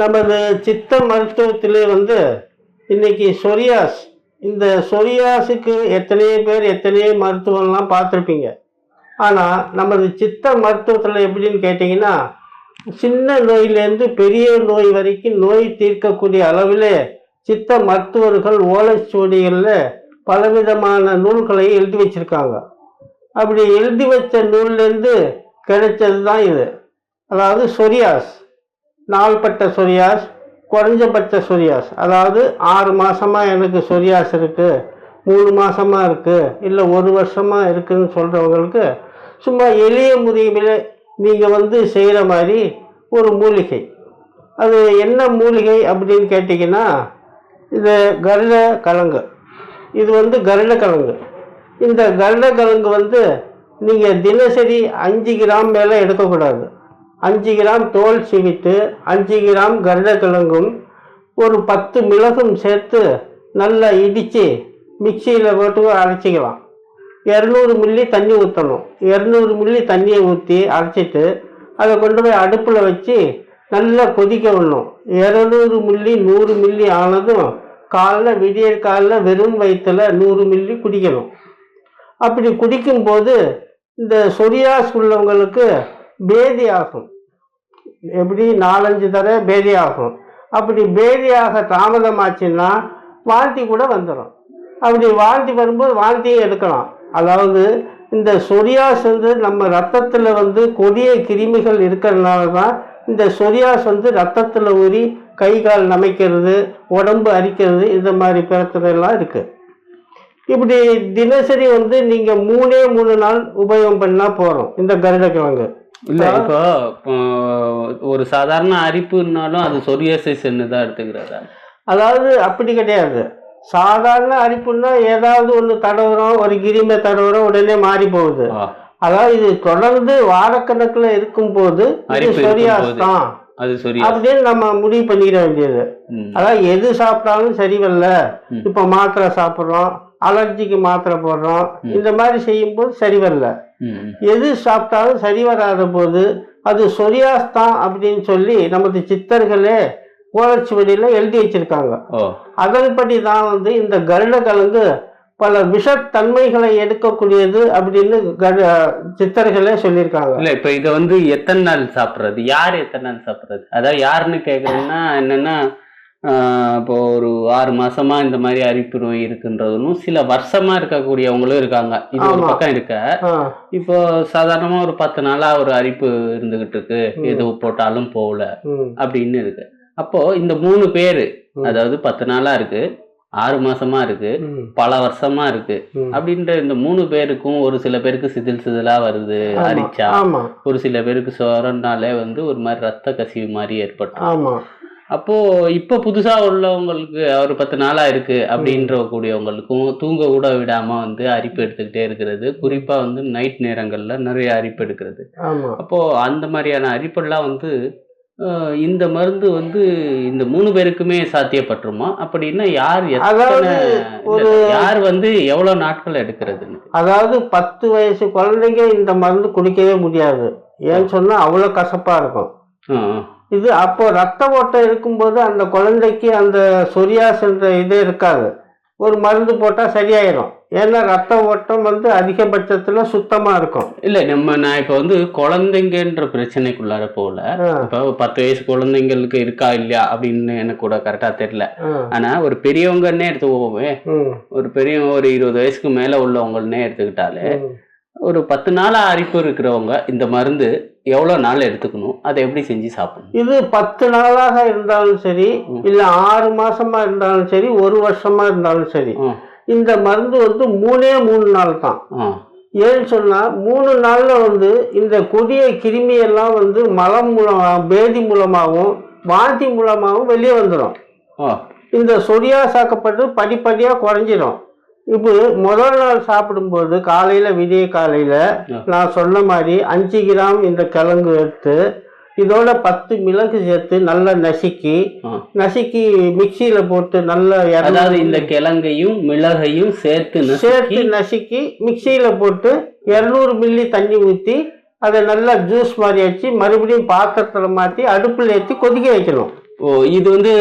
நமது சித்த மருத்துவத்திலே இன்னைக்கு சொரியாஸ், இந்த சொரியாஸுக்கு எத்தனையோ பேர் எத்தனையோ மருத்துவம்லாம் பார்த்துருப்பீங்க. ஆனால் நமது சித்த மருத்துவத்தில் எப்படின்னு கேட்டிங்கன்னா, சின்ன நோயிலேருந்து பெரிய நோய் வரைக்கும் நோய் தீர்க்கக்கூடிய அளவில் சித்த மருத்துவர்கள் ஓலைச்சுவடிகளில் பலவிதமான நூல்களை எழுதி வச்சுருக்காங்க. அப்படி எழுதி வச்ச நூல்லேருந்து கிடைச்சது தான் இது. அதாவது சொரியாஸ், நாள்பட்ட சொரியாஸ், குறைஞ்சபட்ச சொரியாஸ். அதாவது 6 மாதமாக எனக்கு சொரியாஸ் இருக்குது, 3 மாதமாக இருக்குது, இல்லை 1 வருஷமாக இருக்குதுன்னு சொல்கிறவங்களுக்கு சும்மா எளிய முறையில் நீங்கள் செய்கிற மாதிரி ஒரு மூலிகை. அது என்ன மூலிகை அப்படின்னு கேட்டிங்கன்னா, இது கருட கிழங்கு. இது கருட கிழங்கு. இந்த கருட கிழங்கு நீங்கள் தினசரி 5 கிராம் மேலே எடுக்கக்கூடாது. 5 கிராம் தோல் சீவிட்டு 5 கிராம் கருடக்கிழங்கும் ஒரு 10 மிளகும் சேர்த்து நல்லா இடித்து மிக்சியில் போட்டு அரைச்சிக்கலாம். 200 மில்லி தண்ணி ஊற்றணும். 200 மில்லி தண்ணியை ஊற்றி அரைச்சிட்டு அதை கொண்டு போய் அடுப்பில் வச்சு நல்லா கொதிக்க விடணும். 200 மில்லி 100 மில்லி ஆனதும் விடிய காலையில் வெறும் வயிற்றில் 100 மில்லி குடிக்கணும். அப்படி குடிக்கும்போது இந்த சொரியாஸ் உள்ளவங்களுக்கு பேதி ஆகும். எப்படி 4-5 தடவை பேதி ஆகும். அப்படி பேதியாக தாமதமாச்சுன்னா வாந்தி கூட வந்துடும். அப்படி வாந்தி வரும்போது வாந்தியும் எடுக்கலாம். அதாவது இந்த சொரியாஸ் நம்ம ரத்தத்தில் கொடிய கிருமிகள் இருக்கிறதுனால தான் இந்த சொரியாஸ் ரத்தத்தில் ஊறி கை கால் நமைக்கிறது, உடம்பு அரிக்கிறது, இந்த மாதிரி பிரச்சனைலாம் இருக்குது. இப்படி தினசரி நீங்கள் 3 நாள் உபயோகம் பண்ணால் போகிறோம் இந்த கருடக்கிழங்கு. இல்லை, இப்போ ஒரு சாதாரண அரிப்புனாலும் அது சொரியாசிஸ் தான் எடுத்துக்கிறதா? அதாவது அப்படி கிடையாது. சாதாரண அரிப்புன்னா ஏதாவது ஒன்று தடவுறோம், ஒரு கிருமி தடவுறோம், உடனே மாறி போகுது. அதாவது இது தொடர்ந்து வாரக்கணக்கில் இருக்கும்போது சொரியாஸ் தான் அப்படின்னு நம்ம முடிவு பண்ணிட வேண்டியது. அதாவது எது சாப்பிட்டாலும் சரி வரல, இப்போ மாத்திரை சாப்பிட்றோம், அலர்ஜிக்கு மாத்திரை போடுறோம், இந்த மாதிரி செய்யும்போது சரி வரல. எது சாப்பிட்டாலும் சரி வராத போது அது சொரியாஸ் தான் அப்படின்னு சொல்லி நமது சித்தர்களே ஓலைச்சுவடியில் எழுதி வச்சிருக்காங்க. அதன்படி தான் இந்த கருடக்கிழங்கு பல விஷத்தன்மைகளை எடுக்கக்கூடியது அப்படின்னு சித்தர்களே சொல்லியிருக்காங்க. இல்லை, இப்போ இதை எத்தனை நாள் சாப்பிட்றது, யார் எத்தனை நாள் சாப்பிட்றது, அதாவது யாருன்னு கேட்குறேன்னா என்னென்னா, இப்போ ஒரு 6 மாசமா இந்த மாதிரி அரிப்பு நோய் இருக்குன்றதும் சில வருஷமா இருக்கக்கூடியவங்களும் இருக்காங்க. இது ஒரு பக்கம் இருக்க, இப்போ சாதாரணமா ஒரு 10 நாளா ஒரு அரிப்பு இருந்துகிட்டு இருக்கு, எது போட்டாலும் போகல அப்படின்னு இருக்கு. அப்போ இந்த 3 பேரு, அதாவது 10 நாளா இருக்கு, 6 மாசமா இருக்கு, பல வருஷமா இருக்கு அப்படின்ற இந்த 3 பேருக்கும் ஒரு சில பேருக்கு சிதிலா வருது அரிச்சா, ஒரு சில பேருக்கு சொரனாலே ஒரு மாதிரி ரத்த கசிவு மாதிரி ஏற்பட்டு. அப்போ இப்ப புதுசா உள்ளவங்களுக்கு ஒரு 10 நாளா இருக்கு அப்படின்ற கூடியவங்களுக்கும் தூங்க கூட விடாம அரிப்பு எடுத்துக்கிட்டே இருக்கிறது, குறிப்பா நைட் நேரங்கள்ல நிறைய அரிப்பு எடுக்கிறது. அப்போ அந்த மாதிரியான அரிப்பெல்லாம் இந்த மருந்து இந்த 3 பேருக்குமே சாத்தியப்பட்டுருமா? அப்படின்னா யார் யார் எவ்வளவு நாட்கள் எடுக்கிறதுன்னு? அதாவது 10 வயசு குழந்தைங்க இந்த மருந்து குடிக்கவே முடியாது. ஏன்னு சொன்னா அவ்வளவு கசப்பா இருக்கும் இது. அப்போ ரத்த ஓட்டம் இருக்கும்போது அந்த குழந்தைக்கு அந்த சொரியாஸ் என்ற இதே இருக்காது. ஒரு மருந்து போட்டா சரியாயிரும். ஏன்னா ரத்த ஓட்டம் அதிகபட்சத்துல சுத்தமா இருக்கும். இல்ல, நான் இப்ப குழந்தைங்கன்ற பிரச்சனைக்குள்ளார போல. இப்ப 10 வயசு குழந்தைங்களுக்கு இருக்கா இல்லையா அப்படின்னு எனக்கு கூட கரெக்டா தெரியல. ஆனா ஒரு பெரியவங்கன்னே எடுத்துக்கோவே, ஒரு 20 வயசுக்கு மேல உள்ளவங்கன்னே எடுத்துக்கிட்டாலே ஒரு 10 நாளா அரிப்பு இருக்கிறவங்க இந்த மருந்து எவ்வளவு நாள் எடுத்துக்கணும், அதை எப்படி செஞ்சு சாப்பிடணும்? இது 10 நாளாக இருந்தாலும் சரி, இல்ல 6 மாசமா இருந்தாலும் சரி, 1 வருஷமா இருந்தாலும் சரி, இந்த மருந்து 3 நாள் தான். ஏன்னு சொன்னா 3 நாள்ல இந்த கொடிய கிருமி எல்லாம் மலம் மூலமா, பேதி மூலமாகவும் வாந்தி மூலமாகவும் வெளியே வந்துடும். இந்த சொரியாசாக்கப்பட்டு படிப்படியா குறைஞ்சிடும். இப்போ முதல் நாள் சாப்பிடும்போது விடிய காலையில நான் சொன்ன மாதிரி 5 கிராம் இந்த கிழங்கு எடுத்து இதோட 10 மிளகு சேர்த்து நல்லா நசுக்கி மிக்சியில போட்டு நல்லா, அதாவது இந்த கிழங்கையும் மிளகையும் சேர்த்து நசுக்கி மிக்சியில போட்டு 200 மில்லி தண்ணி ஊற்றி அதை நல்லா ஜூஸ் மாதிரி வச்சு மறுபடியும் பாத்திரத்துல மாற்றி அடுப்பில் ஏற்றி கொதிக்க வைக்கணும். ஓ, இது வந்து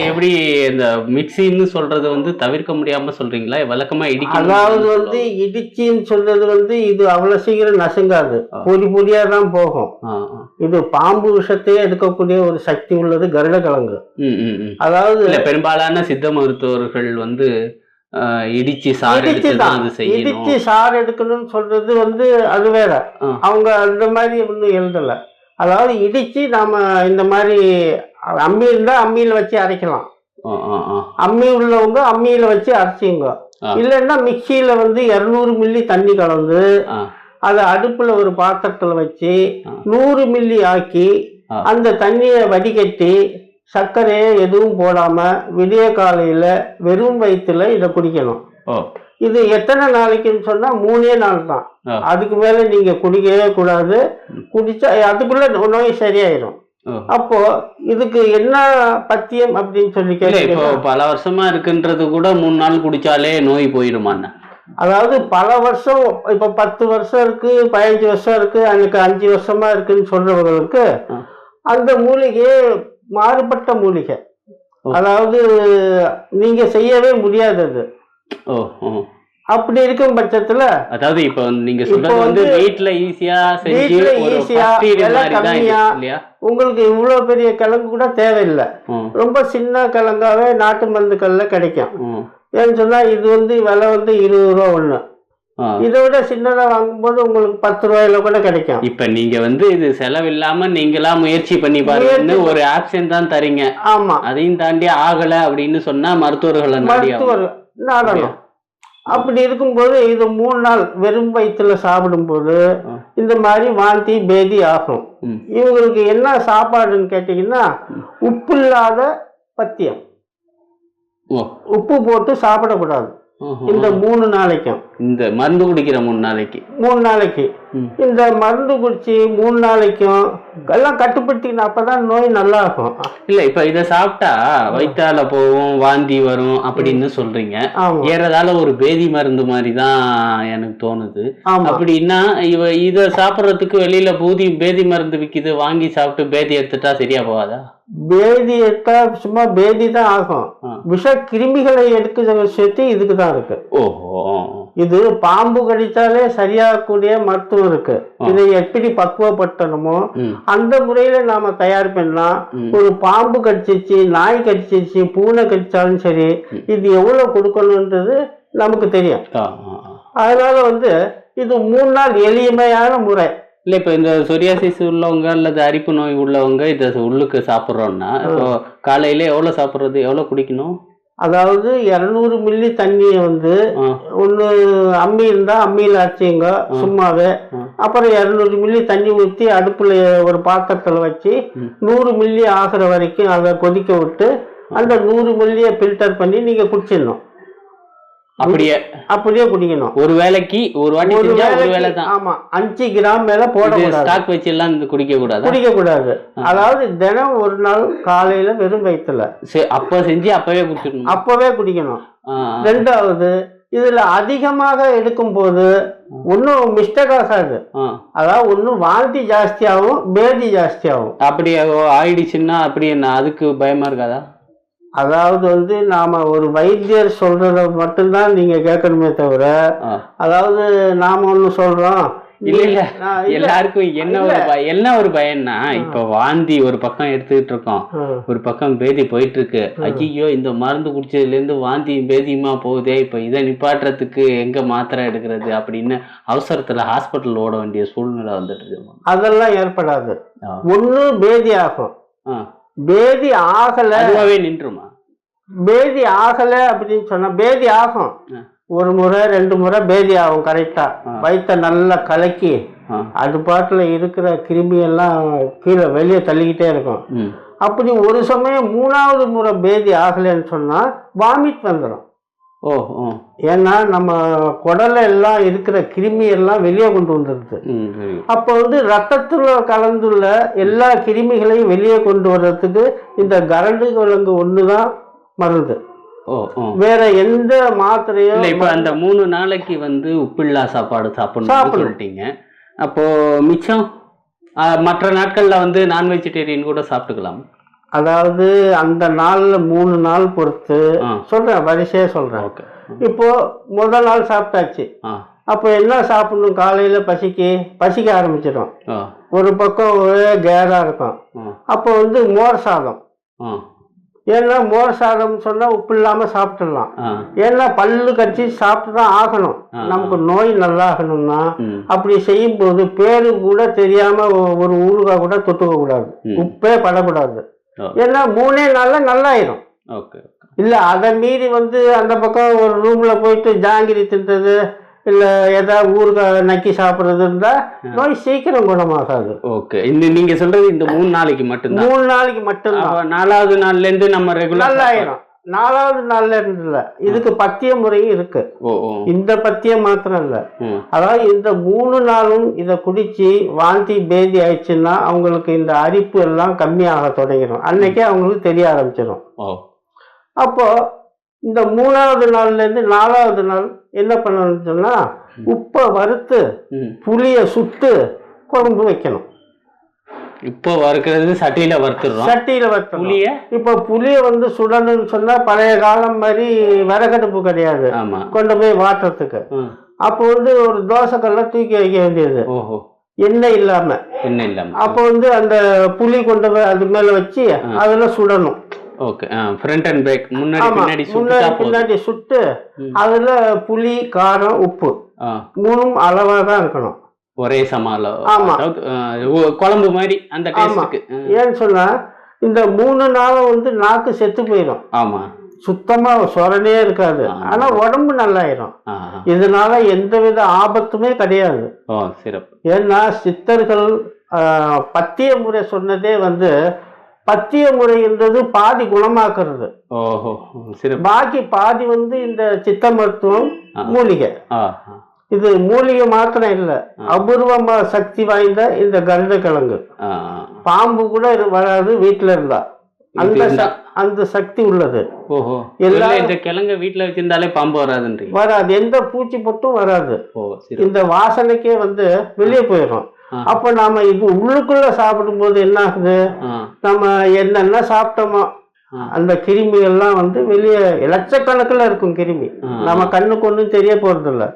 எப்படி இந்த மிக்சின்னு சொல்றது வந்து தவிர்க்க முடியாம சொல்றீங்களா? வழக்கமா அதாவது வந்து இடிச்சின்னு சொல்றது வந்து இது அவ்வளவு சீக்கிரம் நசுங்காது, பொடி பொடியா தான் போகும். இது பாம்பு விஷத்தையே எடுக்கக்கூடிய ஒரு சக்தி உள்ளது கருடக்கிழங்கு. அதாவது பெரும்பாலான சித்த மருத்துவர்கள் வந்து இடிச்சு சாறு எடுக்கணும்னு சொல்றது வந்து அது வேற. அவங்க அந்த மாதிரி ஒன்றும் எழுதல. அதாவது இடிச்சு நாம இந்த மாதிரி அம்மி இருந்தா அம்மியில வச்சு அரைக்கலாம். அம்மி உள்ளவங்க அம்மியில வச்சு அரைச்சிங்க. இல்லைன்னா மிக்சியில வந்து 200 மில்லி தண்ணி கலந்து அதை அடுப்புல ஒரு பாத்திரத்துல வச்சு 100 மில்லி ஆக்கி அந்த தண்ணியை வடிகட்டி சர்க்கரையை எதுவும் போடாம விடிய காலையில வெறும் வயிற்றுல இதை குடிக்கணும். இது எத்தனை நாளைக்குன்னு சொன்னா 3 நாள் தான். அதுக்கு மேல நீங்க குடிக்கவே கூடாது. குடிச்சா அதுக்குள்ள நோய் சரியாயிரும். அப்போ இதுக்கு என்ன பத்தியம் அப்படின்னு சொல்லி இப்போ பல வருஷமா இருக்குன்றது கூட 3 நாள் குடிச்சாலே நோய் போயிருமான்னு. அதாவது பல வருஷம், இப்ப 10 வருஷம் இருக்கு, 15 வருஷம் இருக்கு, எனக்கு 5 வருஷமா இருக்குன்னு சொல்றவங்களுக்கு அந்த மூலிகை மாறுபட்ட மூலிகை. அதாவது நீங்க செய்யவே முடியாதது. அப்படி இருக்கும் பட்சத்துல அதாவது இப்ப நீங்க சொல்றது வந்து வீட்ல ஈஸியா உங்களுக்கு இவ்வளவு பெரிய கிழங்கு கூட தேவையில்லை. ரொம்ப சின்ன கிழங்காவே நாட்டு மருந்துகள்ல கிடைக்கும். ஏன்னு சொன்னா இது வந்து விலை வந்து 20 ரூபா ஒண்ணு. இதை விட சின்னதா வாங்கும்போது உங்களுக்கு 10 ரூபாயில கூட கிடைக்கும். இப்ப நீங்க வந்து இது செலவில்லாம நீங்களா முயற்சி பண்ணி பாருங்க, ஒரு ஆப்ஷன் தான் தரீங்க. ஆமா, அதையும் தாண்டி ஆகல அப்படின்னு சொன்னா மருத்துவர்கள் நாடணும். அப்படி இருக்கும்போது இது 3 நாள் வெறும் வயிற்றுல சாப்பிடும் போது இந்த மாதிரி வாந்தி பேதி ஆகும். இவங்களுக்கு என்ன சாப்பாடுன்னு கேட்டீங்கன்னா உப்பு இல்லாத பத்தியம். உப்பு போட்டு சாப்பிடக்கூடாது இந்த 3 நாளைக்கும். இந்த மருந்து குடிக்கிற 3 நாளைக்கு இந்த மருந்து குடிச்சு 3 நாளைக்கும் எல்லாம் கட்டுப்படுத்திக்கணும். அப்பதான் நோய் நல்லா இருக்கும். இல்ல இப்ப இத சாப்பிட்டா வயிற்றால போகும், வாந்தி வரும் அப்படின்னு சொல்றீங்க. ஏறதால ஒரு பேதி மருந்து மாதிரிதான் எனக்கு தோணுது. அப்படின்னா இத சாப்பிடறதுக்கு வெளியில பேதி மருந்து விக்குது, வாங்கி சாப்பிட்டு பேதி எடுத்துட்டா சரியா போகாதா? பேதி எடுத்தா சும்மா பேதி தான் ஆகும். விஷ கிருமிகளை எடுக்க சேர்த்து இதுக்கு தான் இருக்கு. இது பாம்பு கடிச்சாலே சரியாகக்கூடிய மருத்துவம் இருக்கு. இதை எப்படி பக்குவப்படுத்தணுமோ அந்த முறையில நாம தயார் பண்ணலாம். ஒரு பாம்பு கடிச்சிச்சு, நாய் கடிச்சிச்சு, பூனை கடிச்சாலும் சரி, இது எவ்வளவு கொடுக்கணும்ன்றது நமக்கு தெரியும். அதனால வந்து இது 3 நாள் எளிமையான முறை. இல்லை இப்போ இந்த சொரியாசிஸ் உள்ளவங்க அல்லது அரிப்பு நோய் உள்ளவங்க இதை உள்ளுக்கு சாப்பிட்றோன்னா இப்போ காலையில எவ்வளோ சாப்பிட்றது, எவ்வளோ குடிக்கணும்? அதாவது 200 மில்லி தண்ணியை வந்து ஒன்று அம்மி இருந்தால் அம்மியில் அரைச்சிங்க சும்மாவே. அப்புறம் 200 மில்லி தண்ணி ஊற்றி அடுப்பில் ஒரு பாத்திரத்தில் வச்சு 100 மில்லி ஆகிற வரைக்கும் அதை கொதிக்க விட்டு அந்த 100 மில்லியை ஃபில்டர் பண்ணி நீங்கள் குடிச்சிடணும். அப்படியே குடிக்கணும். ஒரு வேளைக்கு ஒரு வாட்டி செஞ்சா ஒரு வேளை தான். ஆமா, 5 கிராம் மேல போடக்கூடாது. ஸ்டாக் வச்சு எல்லாம் குடிக்க கூடாது. அதாவது தினம் ஒரு நாள் காலையில வெறும் வயிற்றுல அப்ப செஞ்சு அப்பவே குடிக்கணும். ரெண்டாவது, இதுல அதிகமாக எடுக்கும் போது ஒன்னும் மிஸ்டேக் ஆகாது. அதாவது ஒன்னும் வாந்தி ஜாஸ்தியாகும், பேதி ஜாஸ்தியாகும். அப்படி ஆயிடுச்சுன்னா அப்படி என்ன அதுக்கு பயமா இருக்காதா? அதாவது வந்து நாம ஒரு வைத்தியர் சொல்றத மட்டும்தான் நீங்க கேட்கணுமே தவிர, அதாவது நாம ஒண்ணு சொல்றோம் இல்ல எல்லாருக்கும் என்ன ஒரு பயம்னா, இப்ப வாந்தி ஒரு பக்கம் எடுத்துக்கிட்டு இருக்கோம், ஒரு பக்கம் பேதி போயிட்டு இருக்கு. ஐயோ இந்த மருந்து குடிச்சதுல இருந்து வாந்தி பேதியுமா போகுதே, இப்ப இதை நிப்பாட்டுறதுக்கு எங்க மாத்திரை எடுக்கிறது அப்படின்னு அவசரத்துல ஹாஸ்பிட்டல் ஓட வேண்டிய சூழ்நிலை வந்துட்டு இருக்கு. அதெல்லாம் ஏற்படாது. ஒண்ணு பேதி ஆகும், பேதி ஆகல நின்றுமா? பேதி ஆகல அப்படின்னு சொன்னா பேதி ஆகும். 1 முறை 2 முறை பேதி ஆகும். கரெக்டா வயிற்ற நல்லா கலக்கி அது பாட்டுல இருக்கிற கிருமி எல்லாம் கீழே வெளியே தள்ளிக்கிட்டே இருக்கும். அப்படி ஒரு சமயம் 3வது முறை பேதி ஆகலன்னு சொன்னா வாமிட் வந்துடும். ஏன்னா நம்ம குடல எல்லாம் இருக்கிற கிருமி எல்லாம் வெளியே கொண்டு வந்துருது. அப்ப வந்து ரத்தத்துல கலந்துள்ள எல்லா கிருமிகளையும் வெளியே கொண்டு வர்றதுக்கு இந்த கரடு கிழங்கு ஒண்ணுதான் மருந்து. வேற எந்த மாத்திரையும் இப்ப அந்த 3 நாளைக்கு வந்து உப்பில்லா சாப்பாடு சாப்பிடணும் சொல்லிட்டீங்க. அப்போ மிச்சம் மற்ற நாட்கள்ல வந்து நான் வெஜிடேரியன் கூட சாப்பிட்டுக்கலாம். அதாவது அந்த நாள்ல 3 நாள் பொறுத்து சொல்றேன், வரிசையா சொல்றேன். இப்போ முதல் நாள் சாப்பிட்டாச்சு, அப்போ என்ன சாப்பிடணும்? காலையில பசிக்க ஆரம்பிச்சிடும். ஒரு பக்கம் ஒரே கேரா இருக்கும். அப்போ வந்து மோர் சாதம். ஏன்னா மோர் சாதம் சொன்னா உப்பு இல்லாம சாப்பிட்டுடலாம். ஏன்னா பல்லு கடிச்சு சாப்பிட்டு தான் ஆகணும். நமக்கு நோய் நல்லா ஆகணும்னா அப்படி செய்யும் போது பேரு கூட தெரியாம ஒரு ஊறுகாய் கூட தொட்டுக்க கூடாது, உப்பே படக்கூடாது. ஏன்னா 3 நாள்ல நல்லாயிரும். இல்ல அதை மீறி வந்து அந்த பக்கம் ஒரு ரூம்ல போயிட்டு ஜாங்கிரி தின்றது இல்ல ஏதாவது ஊறுகாய் நக்கி சாப்பிடுறது இருந்தா நோய் சீக்கிரம் குணமாகாது. ஓகே, நீங்க சொல்றது இந்த 3 நாளைக்கு மட்டும்தான். 3 நாளைக்கு மட்டும்தான். 4வது நாள்ல இருந்து நம்ம ரெகுலர் நல்லாயிரும். 4வது நாள்ல இருந்து இல்ல, இதுக்கு பத்திய முறையும் இருக்கு. இந்த பத்தியம் மாத்திரம் இல்ல, அதாவது இந்த 3 நாளும் இத குடிச்சு வாந்தி பேதி ஆயிடுச்சுன்னா அவங்களுக்கு இந்த அரிப்பு எல்லாம் கம்மியாக தொடங்கிடும். அன்னைக்கே அவங்களுக்கு தெரிய ஆரம்பிச்சிடும். அப்போ இந்த 3வது நாள்ல இருந்து 4வது நாள் என்ன பண்ணணும்னு சொன்னா உப்பை வறுத்து புளிய சுட்டு குழம்பு வைக்கணும். இப்போ வறுக்கிறது சட்டியில வறுத்துறோம். இப்போ புளிய வந்து சுடணும்னு சொன்னா பழைய காலம் மாதிரி விறகடுப்பு கிடையாது கொண்டு போய் வாட்டுறதுக்கு. அப்போ வந்து ஒரு தோசைக்கல்ல தூக்கி வைக்க வேண்டியது, எண்ணெய் இல்லாம. அப்போ வந்து அந்த புளி கொண்டு போய் அது மேல வச்சு அதுல சுடணும். பின்னாடி சுட்டு அதுல புளி காரம் உப்பு 3ம் அளவா தான் இருக்கணும், ஒரே சமாளம். ஆமா, குழம்பு மாதிரி அந்த டேஸ்டுக்கு. ஏன்னு சொன்னா இந்த 3 நாளும் வந்து நாக்கு செத்து போயிடும். ஆமா, சுத்தமா சொரணே இருக்காது. ஆனா உடம்பு நல்லாயிரும். இதனால எந்தவித ஆபத்துமே கிடையாது. ஏன்னா சித்தர்கள் பத்திய முறை சொன்னதே வந்து பத்திய முறை என்றது பாதி குணமாக்குறது, பாக்கி பாதி வந்து இந்த சித்த மருத்துவம் மூலிகை. இது மூலிகை மாத்திரம் இல்ல, அபூர்வமா சக்தி வாய்ந்த இந்த கருட கிழங்கு பாம்பு கூட வராது வீட்டுல இருந்தா, அந்த சக்தி உள்ளது. இந்த கிழங்கு வீட்டுல வச்சிருந்தாலே பாம்பு வராது, எந்த பூச்சி பொட்டும் வராது. இந்த வாசனைக்கே வந்து வெளியே போயிடும். அப்ப நாம இது உள்ளுக்குள்ள சாப்பிடும் போது என்ன ஆகுது, நம்ம என்னென்ன சாப்பிட்டோமோ அந்த கிருமிகள்லாம் வந்து வெளியே லட்சக்கணக்கில் இருக்கும் கிருமி, நம்ம கண்ணுக்கு ஒன்றும் தெரிய போறது இல்லை.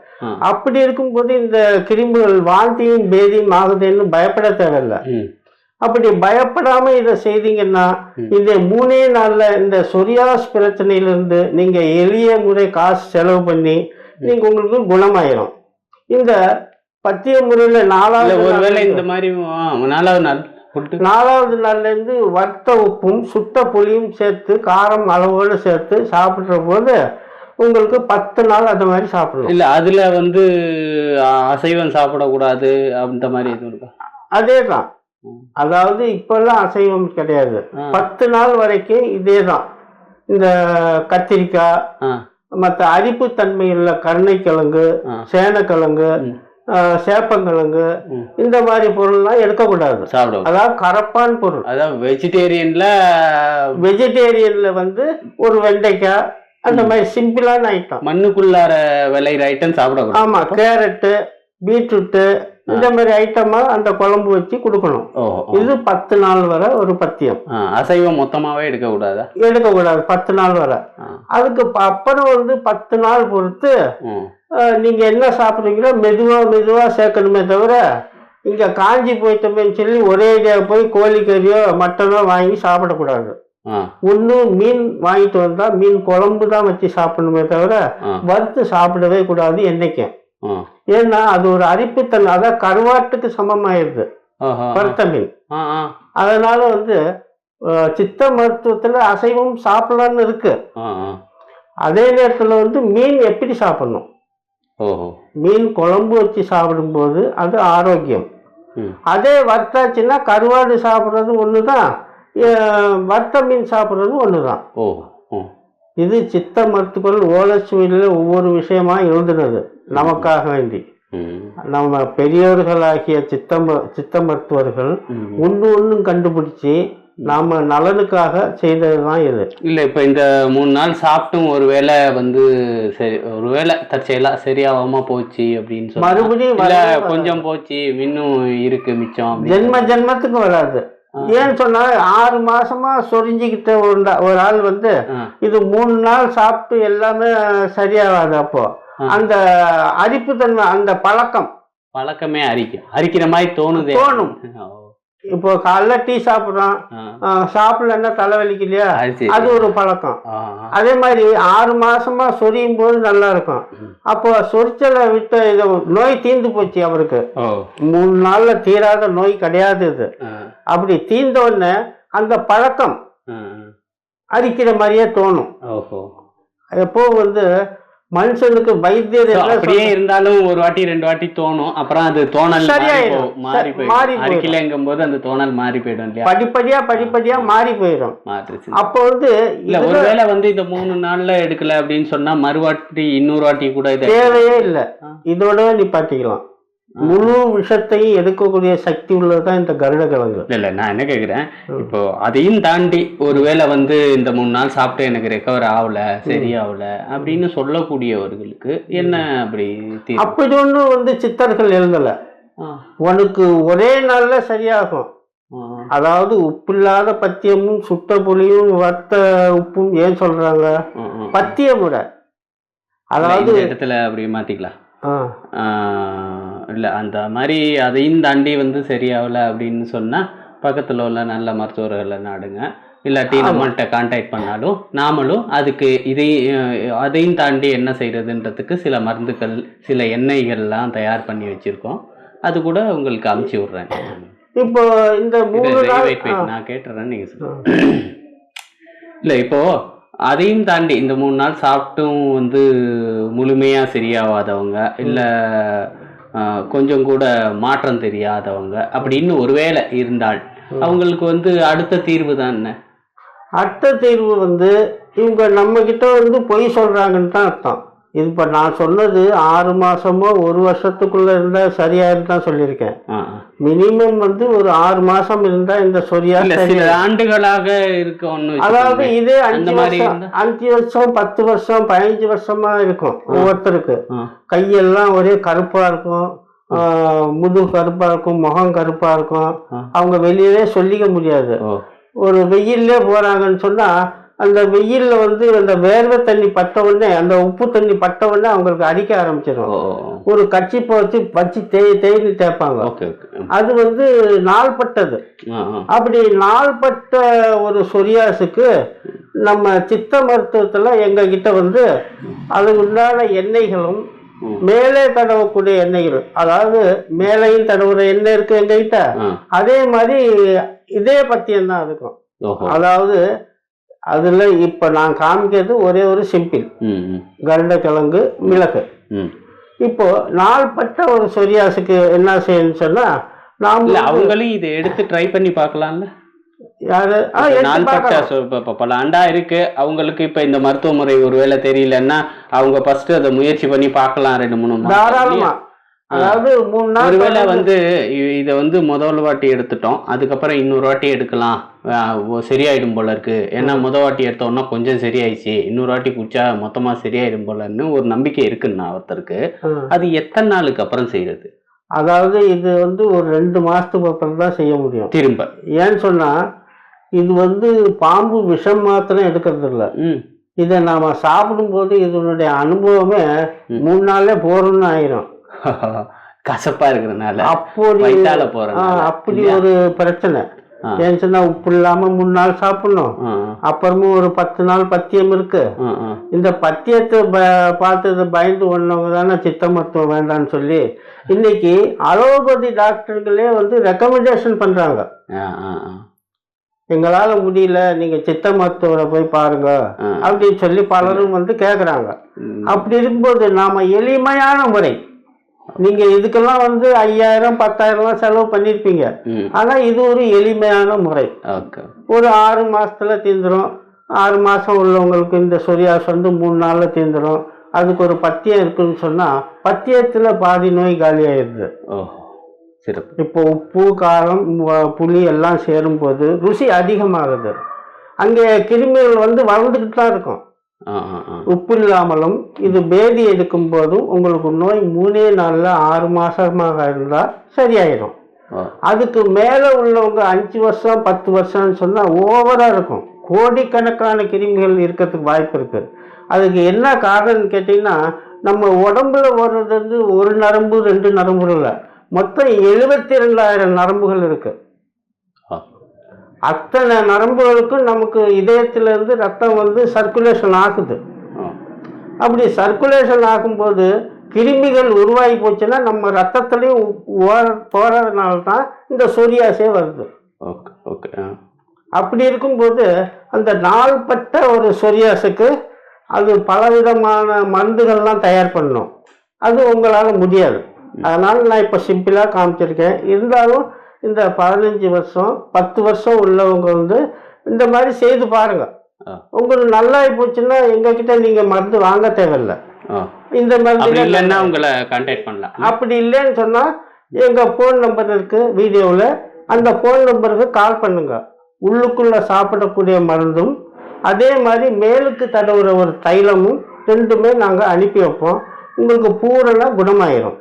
அப்படி இருக்கும்போது இந்த கிருமிகள் வாந்தியும் பேதியும் ஆகுதுன்னு பயப்பட தேவையில்லை. அப்படி பயப்படாம இதை செய்தீங்கன்னா இந்த 3 நாள்ல இந்த சொரியாஸ் பிரச்சனையிலிருந்து நீங்க எளிய முறை காசு செலவு பண்ணி நீங்க உங்களுக்கு குணமாயிரும். இந்த பத்திய முறையில 4வது நாள்ல இருந்து வத்த உப்பும் சுட்ட புளியும் சேர்த்து காரம் அளவோடு சேர்த்து சாப்பிடுற போது உங்களுக்கு 10 நாள் அந்த மாதிரி சாப்பிடணும். இல்ல அதுல வந்து அசைவம் சாப்பிடக்கூடாது அந்த மாதிரி எதுவும் இருக்கா? அதேதான், அதாவது இப்பெல்லாம் அசைவம் கிடையாது. 10 நாள் வரைக்கும் இதேதான். இந்த கத்திரிக்காய் மற்ற அரிப்பு தன்மை உள்ள கருணைக்கிழங்கு, சேனக்கிழங்கு, சேப்பங்கிழங்கு இந்த மாதிரி பொருள்லாம் எடுக்கக்கூடாது. அதாவது கரப்பான் பொருள். அதாவது வெஜிடேரியன்ல வந்து ஒரு வெண்டைக்காய் அந்த மாதிரி சிம்பிளான ஐட்டம், மண்ணுக்குள்ளார விளையிற ஐட்டம் சாப்பிடக்கூடாது. ஆமா, கேரட்டு பீட்ரூட்டு இந்த மாதிரி ஐட்டமா அந்த குழம்பு வச்சு கொடுக்கணும். இது 10 நாள் வரை ஒரு பத்தியம். அசைவம் மொத்தமாவே எடுக்கக்கூடாது 10 நாள் வரை. அதுக்கு அப்புறம் வந்து 10 நாள் பொறுத்து நீங்க என்ன சாப்பிடுறீங்களோ மெதுவா சேர்க்கணுமே தவிர இங்க காஞ்சி போயிட்டோமேன்னு சொல்லி ஒரே ஐடியா போய் கோழிக்கறியோ மட்டனோ வாங்கி சாப்பிடக்கூடாது. ஒண்ணு மீன் வாங்கிட்டு வந்தா மீன் குழம்பு தான் வச்சு சாப்பிடணுமே தவிர வறுத்து சாப்பிடவே கூடாது என்னைக்கும். ஏன்னா அது ஒரு அரிப்புத்தன்மை, அதான் கருவாட்டுக்கு சமமாயிருது வறுத்த மீன். அதனால வந்து சித்த மருத்துவத்துல அசைவம் சாப்பிடலான்னு இருக்கு. அதே நேரத்துல வந்து மீன் எப்படி சாப்பிடணும், மீன் குழம்பு வச்சு சாப்பிடும்போது அது ஆரோக்கியம். அதே வறுத்தாச்சுன்னா கருவாடு சாப்பிட்றது ஒண்ணுதான், வறுத்த மீன் சாப்பிட்றது ஒண்ணுதான். இது சித்த மருத்துவர்கள் ஓலைச்சுவடியில் ஒவ்வொரு விஷயமா எழுதுனது நமக்காக வேண்டி. நம்ம பெரியோர்களாகிய சித்த மருத்துவர்கள் ஒன்றும் கண்டுபிடிச்சி நாம நலனுக்காக செய்ததுதான் இது. இல்ல இப்ப இந்த 3 நாள் சாப்பிட்டும் ஒருவேளை வந்து சரி, ஒருவேளை தற்செயலா சரியாகாம போச்சு அப்படின்னு சொல்லி மறுபடியும் கொஞ்சம் போச்சு இன்னும் இருக்கு மிச்சம், ஜென்மத்துக்கு வராது. ஏன்னு சொன்னா 6 மாசமா சொரிஞ்சுக்கிட்ட ஒரு ஆள் வந்து இது 3 நாள் சாப்பிட்டு எல்லாமே சரியாகாது. அப்போ அந்த அரிப்பு தன்மை, அந்த பழக்கமே அரிக்கிற மாதிரி தோணும். இப்போ காலைல டீ சாப்பிட்றோம், சாப்பிடலன்னா தலைவலிக்கு இல்லையா, அது ஒரு பழக்கம். அதே மாதிரி 6 மாசமா சொரியும் போது நல்லா இருக்கும். அப்போ சொரிச்சலை விட்டு இது நோய் தீர்ந்து போச்சு அவருக்கு. 3 நாள்ல தீராத நோய் கிடையாது இது. அப்படி தீர்ந்த உடனே அந்த பழக்கம் அரிக்கிற மாதிரியே தோணும். எப்போ வந்து மனுஷனுக்கு வைத்தியர் அப்படியே இருந்தாலும் ஒரு வாட்டி 2 வாட்டி தோணும், அப்புறம் அது தோணல் மாறி போயிடும் போது அந்த தோணல் மாறி போயிடும் இல்லையா, படிப்படியா மாறி போயிடும். அப்போ வந்து இல்ல ஒருவேளை வந்து இந்த 3 நாள்ல எடுக்கல அப்படின்னு சொன்னா மறுவாட்டி இன்னொரு வாட்டி கூட தேவையே இல்லை, இதோட நிப்பாட்டிக்கலாம். முழு விஷத்தையும் எடுக்கக்கூடிய சக்தி உள்ளதுதான் இந்த கருட கிழங்கு. இல்ல நான் என்ன கேக்குறேன், இப்போ அதையும் தாண்டி ஒருவேளை வந்து இந்த 3 நாள் சாப்பிட்டு எனக்கு ரெக்கவர் ஆகல, சரியாகல அப்படின்னு சொல்லக்கூடியவர்களுக்கு என்ன அப்படி ஒண்ணு வந்து சித்தர்கள் எழுதல. உனக்கு ஒரே நாள்ல சரியாகும். அதாவது உப்பில்லாத பத்தியமும் சுட்ட புளியும் வத்த உப்பும் ஏன் சொல்றாங்க, பத்திய முறை. அதாவது இடத்துல அப்படி மாத்திக்கலாம் இல்லை அந்த மாதிரி அதையும் தாண்டி வந்து சரியாகல அப்படின்னு சொன்னால் பக்கத்தில் உள்ள நல்ல மருத்துவர்களை நாடுங்க. இல்லாட்டி நம்மள்கிட்ட கான்டாக்ட் பண்ணாலும் நாமளும் அதுக்கு அதையும் தாண்டி என்ன செய்யறதுன்றதுக்கு சில மருந்துகள் சில எண்ணெய்கள்லாம் தயார் பண்ணி வச்சுருக்கோம். அது கூட உங்களுக்கு அமுச்சு விட்றேன். இப்போ இந்த நான் கேட்டுறேன் நீங்கள் சொல்லுங்கள். இல்லை இப்போது அதையும் தாண்டி இந்த 3 நாள் சாப்பிட்டும் வந்து முழுமையாக சரியாகாதவங்க, இல்லை கொஞ்சம் கூட மாற்றம் தெரியாதவங்க அப்படின்னு ஒருவேளை இருந்தால் அவங்களுக்கு வந்து அடுத்த தீர்வு தான் என்ன? அடுத்த தீர்வு வந்து இவங்க நம்ம கிட்ட வந்து பொய் சொல்றாங்கன்னு தான் அர்த்தம். இது இப்போ நான் சொன்னது 6 மாசமோ 1 வருஷத்துக்குள்ள இருந்தா சரியாயிரும் தான் சொல்லியிருக்கேன். மினிமம் வந்து ஒரு 6 மாசம் இருந்தா இந்த சொரியா சில ஆண்டுகளாக இருக்கும். அதாவது இதே 5 வருஷம் 10 வருஷம் 15 வருஷமா இருக்கும். ஒவ்வொருத்தருக்கு கையெல்லாம் ஒரே கருப்பா இருக்கும், முதுகு கருப்பா இருக்கும், முகம் கருப்பா இருக்கும். அவங்க வெளியிலே சொல்லிக்க முடியாது. ஒரு வெயிலே போறாங்கன்னு சொன்னா அந்த வெயில்ல வந்து அந்த வேர்வை தண்ணி பட்ட உடனே, அந்த உப்பு தண்ணி பட்ட உடனே அவங்களுக்கு அரிக்க ஆரம்பிச்சிடும். ஒரு கட்சிப்பை வச்சு தேய்னு தேய்ப்பாங்க. அது வந்து நாள்பட்டது. அப்படி நாள்பட்ட ஒரு சொரியாசுக்கு நம்ம சித்த மருத்துவத்துல எங்க கிட்ட வந்து அதுக்கு உண்டான எண்ணெய்களும் மேலே தடவக்கூடிய எண்ணெய்கள், அதாவது மேலையும் தடவுற எண்ணெய் இருக்கு எங்க கிட்ட. அதே மாதிரி இதே பத்தியம் தான் இருக்கும். அதாவது அதுல இப்ப நான் காமிக்கிறது ஒரே ஒரு சிம்பிள் கருட கிழங்கு மிளகு. இப்போ நாள்பட்ட ஒரு சொரியாசுக்கு என்ன செய்யணும்னு சொன்னா அவங்களும் இதை எடுத்து ட்ரை பண்ணி பார்க்கலாம்ல. யாரு பல ஆண்டா இருக்கு அவங்களுக்கு இப்ப இந்த மருத்துவ முறை ஒருவேளை தெரியலன்னா அவங்க ஃபர்ஸ்ட் அதை முயற்சி பண்ணி பார்க்கலாம். 2-3 தாராளமா. அதாவது 3 நாள் ஒருவேளை வந்து இதை வந்து முதல் வாட்டி எடுத்துட்டோம், அதுக்கப்புறம் இன்னொரு வாட்டி எடுக்கலாம், சரியாயிடும் போல இருக்கு. ஏன்னா வாட்டி எடுத்தோம்னா கொஞ்சம் சரியாயிடுச்சு, இன்னொரு வாட்டி குடிச்சா மொத்தமா சரியாயிடும் போலன்னு ஒரு நம்பிக்கை இருக்குன்னா ஒருத்தருக்கு, அது எத்தனை நாளுக்கு அப்புறம் செய்யறது? அதாவது இது வந்து ஒரு 2 மாசத்துக்கு அப்புறம் தான் செய்ய முடியும் திரும்ப. ஏன்னு சொன்னா இது வந்து பாம்பு விஷம் மாத்திரம் எடுக்கிறது இல்லை. இதை நாம சாப்பிடும்போது இதனுடைய அனுபவமே 3 நாள்ல போறோம்னு ஆயிரும். கசப்பா இருக்கிறதுனால அப்படி ஒரு பிரச்சனை. ஏன்னு சொன்னா உப்பு இல்லாம 3 நாள் சாப்பிடணும். அப்புறமும் ஒரு 10 நாள் பத்தியம் இருக்கு. இந்த பத்தியத்தை பார்த்து பயந்து ஒண்ணவங்க தானே சித்த மருத்துவம் வேண்டாம்னு சொல்லி இன்னைக்கு அலோபதி டாக்டர்களே வந்து ரெக்கமெண்டேஷன் பண்றாங்க. எங்களால முடியல, நீங்க சித்த மருத்துவரை போய் பாருங்க அப்படின்னு சொல்லி பலரும் வந்து கேக்குறாங்க. அப்படி இருக்கும்போது நாம எளிமையான முறை, நீங்க இதுக்கெல்லாம் வந்து 5000 10,000 செலவு பண்ணிருப்பீங்க. ஆனா இது ஒரு எளிமையான முறை. ஒரு 6 மாசத்துல தீர்ந்துடும். 6 மாசம் உள்ளவங்களுக்கு இந்த சொரியாஸ் வந்து 3 நாள்ல தீர்ந்துடும். அதுக்கு ஒரு பத்தியம் இருக்குன்னு சொன்னா பத்தியத்துல பாதி நோய் காலி ஆயிடுது. இப்போ உப்பு காரம் புளி எல்லாம் சேரும் போது ருசி அதிகமாகுது. அங்கே கிருமிகள் வந்து வளர்ந்துக்கிட்டு தான் இருக்கும். உப்பு இல்லாமலும் இது பேதி எடுக்கும் போதும் உங்களுக்கு நோய் 3 நாள்ல 6 மாசமாக இருந்தா சரியாயிடும். அதுக்கு மேலே உள்ளவங்க 5 வருஷம் 10 வருஷம்னு சொன்னால் ஓவராக இருக்கும். கோடிக்கணக்கான கிருமிகள் இருக்கிறதுக்கு வாய்ப்பு இருக்குது. அதுக்கு என்ன காரணம்னு கேட்டிங்கன்னா, நம்ம உடம்புல வர்றது வந்து ஒரு நரம்பு 2 நரம்பு இல்லை, மொத்தம் 72,000 நரம்புகள் இருக்கு. அத்தனை நரம்புகளுக்கும் நமக்கு இதயத்திலேருந்து ரத்தம் வந்து சர்க்குலேஷன் ஆகுது. அப்படி சர்க்குலேஷன் ஆகும்போது கிருமிகள் உருவாகி போச்சுன்னா நம்ம ரத்தத்துலேயும் போகிறதுனால தான் இந்த சொரியாஸே வருது. அப்படி இருக்கும்போது அந்த நாள்பட்ட ஒரு சொரியாஸுக்கு அது பலவிதமான மருந்துகள்லாம் தயார் பண்ணணும். அது உங்களால் முடியாது. அதனால் நான் இப்போ சிம்பிளாக காமிச்சிருக்கேன். இருந்தாலும் இந்த 15 வருஷம் 10 வருஷம் உள்ளவங்க வந்து இந்த மாதிரி செய்து பாருங்கள். உங்களுக்கு நல்லா போச்சுன்னா எங்ககிட்ட நீங்கள் மருந்து வாங்க தேவையில்லை. இந்த மருந்து இல்லைன்னா உங்களை கான்டாக்ட் பண்ணலாம். அப்படி இல்லைன்னு சொன்னால் எங்கள் ஃபோன் நம்பர் இருக்குது வீடியோவில், அந்த ஃபோன் நம்பருக்கு கால் பண்ணுங்க. உள்ளுக்குள்ளே சாப்பிடக்கூடிய மருந்தும் அதே மாதிரி மேலுக்கு தடவுற ஒரு தைலமும் 2மே நாங்கள் அனுப்பி வைப்போம். உங்களுக்கு பூரண குணமாயிரும்.